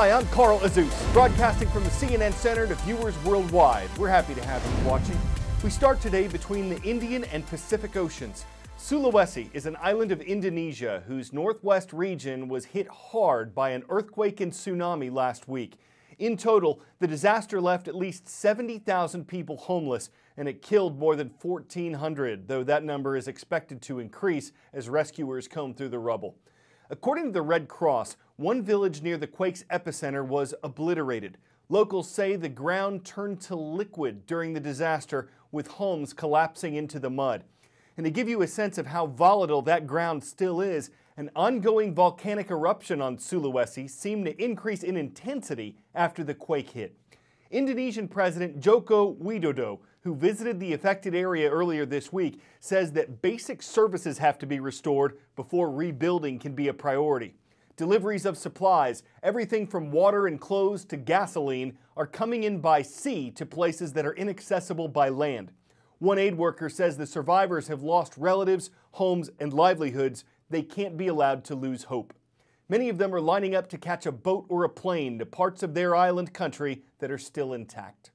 Hi, I'm Carl Azus, broadcasting from the CNN Center to viewers worldwide. We're happy to have you watching. We start today between the Indian and Pacific Oceans. Sulawesi is an island of Indonesia whose northwest region was hit hard by an earthquake and tsunami last week. In total, the disaster left at least 70,000 people homeless, and it killed more than 1,400, though that number is expected to increase as rescuers comb through the rubble. According to the Red Cross, one village near the quake's epicenter was obliterated. Locals say the ground turned to liquid during the disaster, with homes collapsing into the mud. And to give you a sense of how volatile that ground still is, an ongoing volcanic eruption on Sulawesi seemed to increase in intensity after the quake hit. Indonesian President Joko Widodo, who visited the affected area earlier this week, says that basic services have to be restored before rebuilding can be a priority. Deliveries of supplies, everything from water and clothes to gasoline, are coming in by sea to places that are inaccessible by land. One aid worker says the survivors have lost relatives, homes, and livelihoods. They can't be allowed to lose hope. Many of them are lining up to catch a boat or a plane to parts of their island country that are still intact.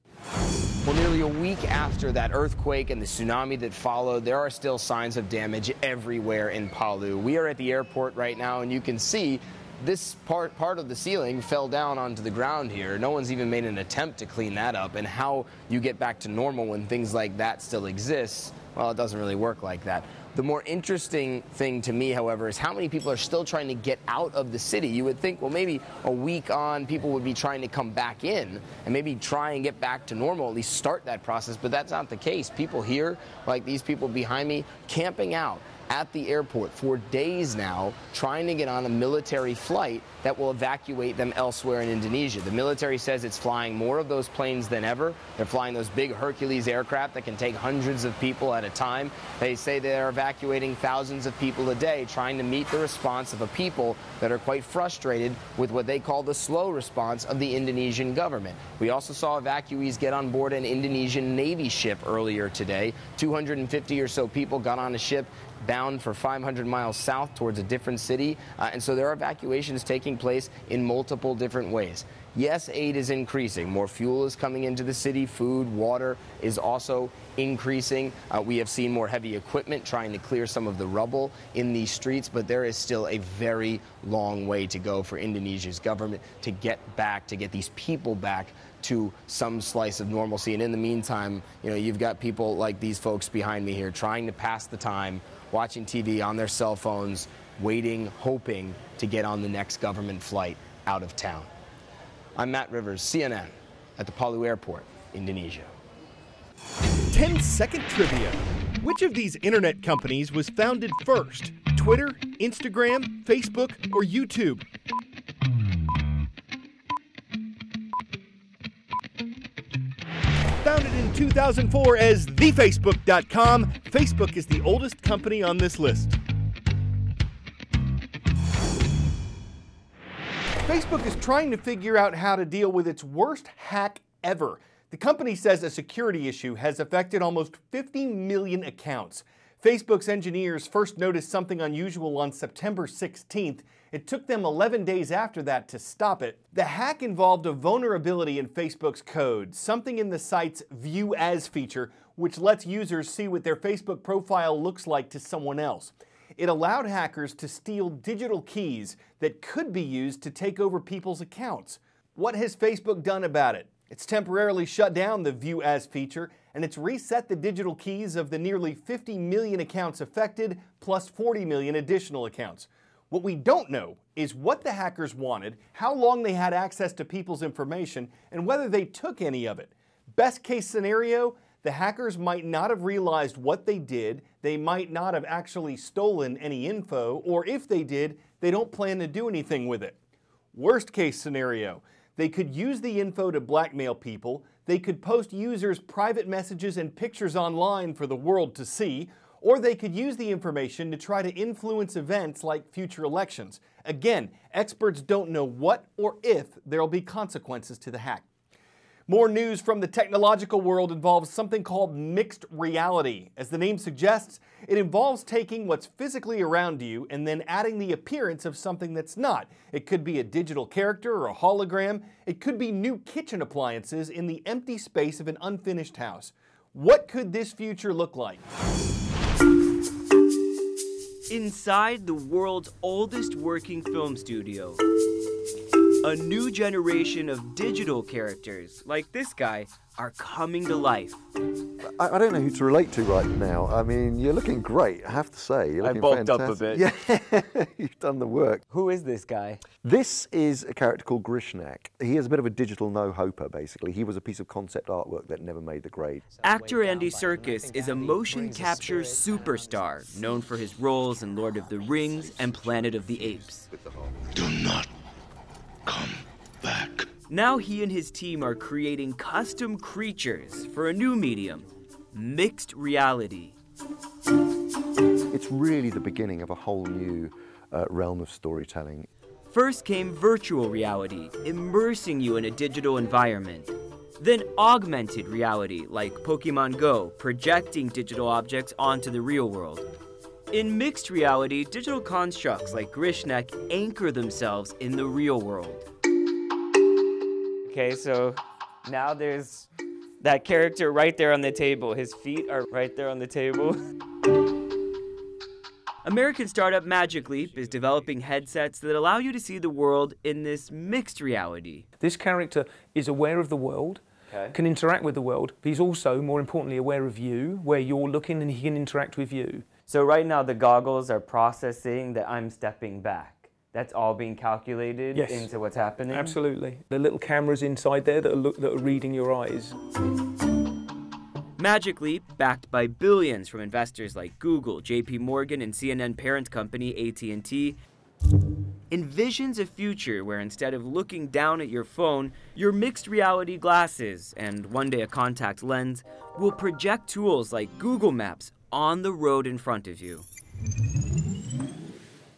Well, nearly a week after that earthquake and the tsunami that followed, there are still signs of damage everywhere in Palu. We are at the airport right now, and you can see this part of the ceiling fell down onto the ground here. No one's even made an attempt to clean that up, and how you get back to normal when things like that still exist, well, it doesn't really work like that. The more interesting thing to me, however, is how many people are still trying to get out of the city. You would think, well, maybe a week on, people would be trying to come back in and maybe try and get back to normal, at least start that process, but that's not the case. People here, like these people behind me, camping out at the airport for days now, trying to get on a military flight that will evacuate them elsewhere in Indonesia. The military says it's flying more of those planes than ever. They're flying those big Hercules aircraft that can take hundreds of people at a time. They say they're evacuating thousands of people a day, trying to meet the response of a people that are quite frustrated with what they call the slow response of the Indonesian government. We also saw evacuees get on board an Indonesian Navy ship earlier today. 250 or so people got on a ship bound for 500 miles south towards a different city, and so there are evacuations taking place in multiple different ways. Yes, aid is increasing. More fuel is coming into the city. Food, water is also increasing. We have seen more heavy equipment trying to clear some of the rubble in these streets, but there is still a very long way to go for Indonesia's government to get these people back to some slice of normalcy. And in the meantime, you know, you've got people like these folks behind me here trying to pass the time, watching TV on their cell phones, waiting, hoping to get on the next government flight out of town. I'm Matt Rivers, CNN, at the Palu Airport, Indonesia. 10-second trivia. Which of these internet companies was founded first? Twitter, Instagram, Facebook, or YouTube? Founded in 2004 as thefacebook.com, Facebook is the oldest company on this list. Facebook is trying to figure out how to deal with its worst hack ever. The company says a security issue has affected almost 50 million accounts. Facebook's engineers first noticed something unusual on September 16th. It took them 11 days after that to stop it. The hack involved a vulnerability in Facebook's code, something in the site's View As feature, which lets users see what their Facebook profile looks like to someone else. It allowed hackers to steal digital keys that could be used to take over people's accounts. What has Facebook done about it? It's temporarily shut down the View As feature, and it's reset the digital keys of the nearly 50 million accounts affected, plus 40 million additional accounts. What we don't know is what the hackers wanted, how long they had access to people's information, and whether they took any of it. Best case scenario, the hackers might not have realized what they did, they might not have actually stolen any info, or if they did, they don't plan to do anything with it. Worst case scenario, they could use the info to blackmail people, they could post users' private messages and pictures online for the world to see, or they could use the information to try to influence events like future elections. Again, experts don't know what or if there'll be consequences to the hack. More news from the technological world involves something called mixed reality. As the name suggests, it involves taking what's physically around you and then adding the appearance of something that's not. It could be a digital character or a hologram. It could be new kitchen appliances in the empty space of an unfinished house. What could this future look like? Inside the world's oldest working film studio, a new generation of digital characters, like this guy, are coming to life. I don't know who to relate to right now. I mean, you're looking great, I have to say. You're looking bulked up a fantastic. bit. Yeah, you've done the work. Who is this guy? This is a character called Grishnak. He is a bit of a digital no-hoper, basically. He was a piece of concept artwork that never made the grade. Actor Andy Serkis is a motion capture superstar, known for his roles in Lord of the Rings and Planet of the Apes. Do not come back. Now he and his team are creating custom creatures for a new medium, mixed reality. It's really the beginning of a whole new realm of storytelling. First came virtual reality, immersing you in a digital environment. Then augmented reality, like Pokemon Go, projecting digital objects onto the real world. In mixed reality, digital constructs like Grishnak anchor themselves in the real world. Okay, so now there's that character right there on the table. His feet are right there on the table. American startup Magic Leap is developing headsets that allow you to see the world in this mixed reality. This character is aware of the world, can interact with the world, but he's also, more importantly, aware of you, where you're looking, and he can interact with you. So right now the goggles are processing that I'm stepping back. That's all being calculated into what's happening? Absolutely. The little cameras inside there that are reading your eyes. Magic Leap, backed by billions from investors like Google, JP Morgan, and CNN parent company AT&T, envisions a future where instead of looking down at your phone, your mixed reality glasses, and one day a contact lens, will project tools like Google Maps on the road in front of you.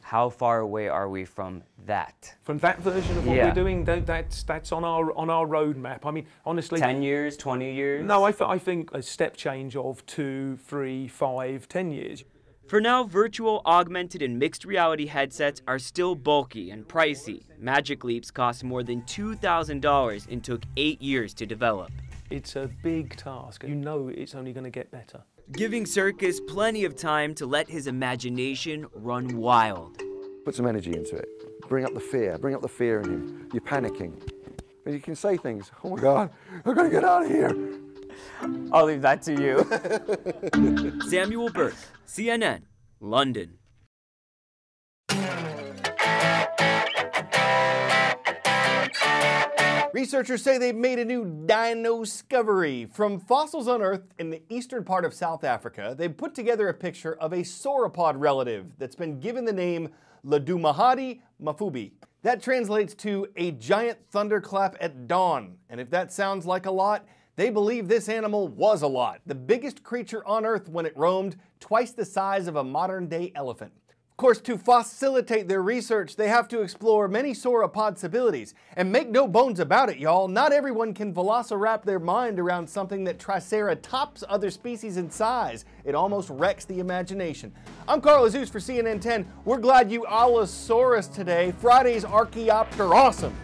How far away are we from that? From that version of what we're doing, that's on our roadmap. I mean, honestly... 10 years, 20 years? No, I think a step change of 2, 3, 5, 10 years. For now, virtual, augmented, and mixed reality headsets are still bulky and pricey. Magic Leaps cost more than $2,000 and took 8 years to develop. It's a big task. You know it's only going to get better. Giving Serkis plenty of time to let his imagination run wild. Put some energy into it. Bring up the fear in him. You're panicking. And you can say things, oh my God, I've got to get out of here. I'll leave that to you. Samuel Burke, CNN, London. Researchers say they've made a new dino-scovery. From fossils unearthed in the eastern part of South Africa, they've put together a picture of a sauropod relative that's been given the name Ledumahadi mafubi. That translates to a giant thunderclap at dawn. And if that sounds like a lot, they believe this animal was a lot. The biggest creature on Earth when it roamed, twice the size of a modern-day elephant. Of course, to facilitate their research, they have to explore many sauropods' abilities. And make no bones about it, y'all, not everyone can velociraptor their mind around something that triceratops other species in size. It almost wrecks the imagination. I'm Carl Azus for CNN10. We're glad you Allosaurus today. Friday's Archaeopter awesome.